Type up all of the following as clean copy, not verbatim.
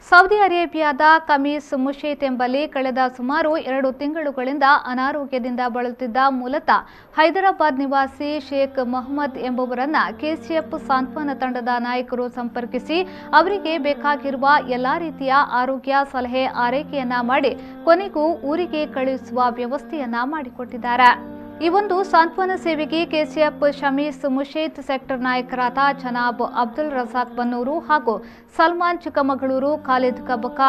Saudi ಅರೇಬಿಯಾದ ಕಮೀಸ್ ಮುಷೀತ್ ಎಂಬಲ್ಲಿ ಕಳೆದ ಸುಮಾರು 2 ತಿಂಗಳುಗಳಿಂದ ಅನಾರೋಗ್ಯದಿಂದ ಬಳಲುತ್ತಿದ್ದ ಮೂಲತಃ ಹೈದರಾಬಾದ್ ನಿವಾಸಿ ಶೇಖ್ ಮೊಹಮ್ಮದ್ ಎಂಬುವರನ್ನ ಕೆಸಿಎಫ್ ಸಾಂತ್ವನ ತಂಡದ ನಾಯಕರು ಸಂಪರ್ಕಿಸಿ ಅವರಿಗೆ ಬೇಕಾಗಿರುವ ಎಲ್ಲಾ ರೀತಿಯ ಆರೋಗ್ಯ ಸಲಹೆ ಆರೈಕೆಯನ್ನ ಮಾಡಿ ಕೊನೆಗೂ ಊರಿಗೆ ಕಳುಹಿಸುವ ವ್ಯವಸ್ಥೆಯನ್ನ ಮಾಡಿಕೊಟ್ಟಿದ್ದಾರೆ। ಈ ಒಂದು ಸಾಂತ್ವನ ಸೇವೆಗೆ ಕೆಸಿಎಫ್ ಶಮೀಸ್ ಮುಷೀತ್ ಸೆಕ್ಟರ್ ನಾಯಕರಾದ ಜನಾಬ್ ಅಬ್ದುಲ್ ರಜಾಕ್ ಬನ್ನೂರು ಹಾಗೂ ಸಲ್ಮಾನ್ ಚಿಕ್ಕಮಗಳೂರು, ಖಾಲಿದ್ ಕಬಕ,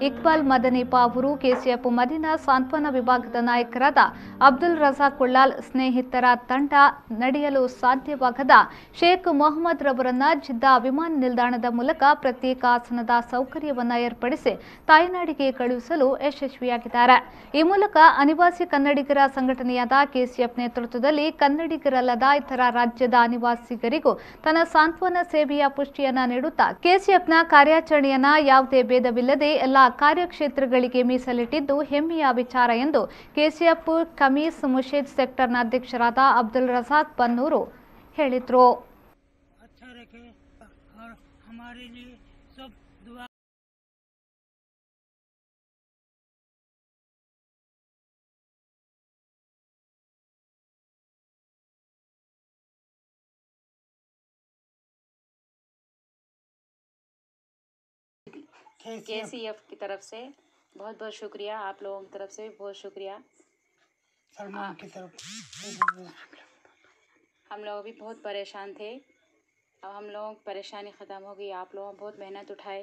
ಇಕ್ಬಾಲ್ ಮದನಿಪಾ ಅವರು ಕೆಸಿಎಫ್ ಮದೀನಾ ಸಾಂತ್ವನ ವಿಭಾಗದ ನಾಯಕರಾದ ಅಬ್ದುಲ್ ರಜಾಕ್ ಉಳ್ಳಾಲ್ ಸ್ನೇಹಿತರ ತಂಡ ನಡೆಯಲು ಸಾಧ್ಯವಾಗದ ಶೇಖ್ ಮೊಹಮ್ಮದ್ ರವರನ್ನ ಜಿದ್ದಾ ವಿಮಾನ ನಿಲ್ದಾಣದ ಮೂಲಕ ಪ್ರತ್ಯೇಕ ಆಸನದ ಸೌಕರ್ಯವನ್ನು ಏರ್ಪಡಿಸಿ ತಾಯ್ನಾಡಿಗೆ ಕಳುಹಿಸಲು ಯಶಸ್ವಿಯಾಗಿದ್ದಾರೆ। ಈ ಮೂಲಕ ಅನಿವಾಸಿ ಕನ್ನಡಿಗರ ಸಂಘಟನೆಯಾದ ಕೆಸಿಎಫ್ ನೇತೃತ್ವದಲ್ಲಿ ಕನ್ನಡಿಗರಲ್ಲದ ಇತರ ರಾಜ್ಯದ ಅನಿವಾಸಿಗರಿಗೂ ತನ್ನ ಸಾಂತ್ವನ ಸೇವೆಯ ಪುಷ್ಟಿಯನ್ನ ನೀಡುತ್ತಾ ಕೆಸಿಎಫ್ನ ಕಾರ್ಯಾಚರಣೆಯನ್ನ ಯಾವುದೇ ಭೇದವಿಲ್ಲದೆ ಎಲ್ಲಾ ಕಾರ್ಯಕ್ಷೇತ್ರಗಳಿಗೆ ಮೀಸಲಿಟ್ಟಿದ್ದು ಹೆಮ್ಮೆಯ ವಿಚಾರ ಎಂದು ಕೆಸಿಎಫ್ ಕಮೀಸ್ ಮುಷೀತ್ ಸೆಕ್ಟರ್ನ ಅಧ್ಯಕ್ಷರಾದ ಅಬ್ದುಲ್ ರಜಾಕ್ ಬನ್ನೂರು ಹೇಳಿದರು। केसीएफ की तरफ से बहुत बहुत शुक्रिया, आप लोगों की तरफ से भी बहुत शुक्रिया। सलमान की तरफ हम लोग भी बहुत परेशान थे, अब हम लोगों की परेशानी ख़त्म हो गई। आप लोगों ने बहुत मेहनत उठाए।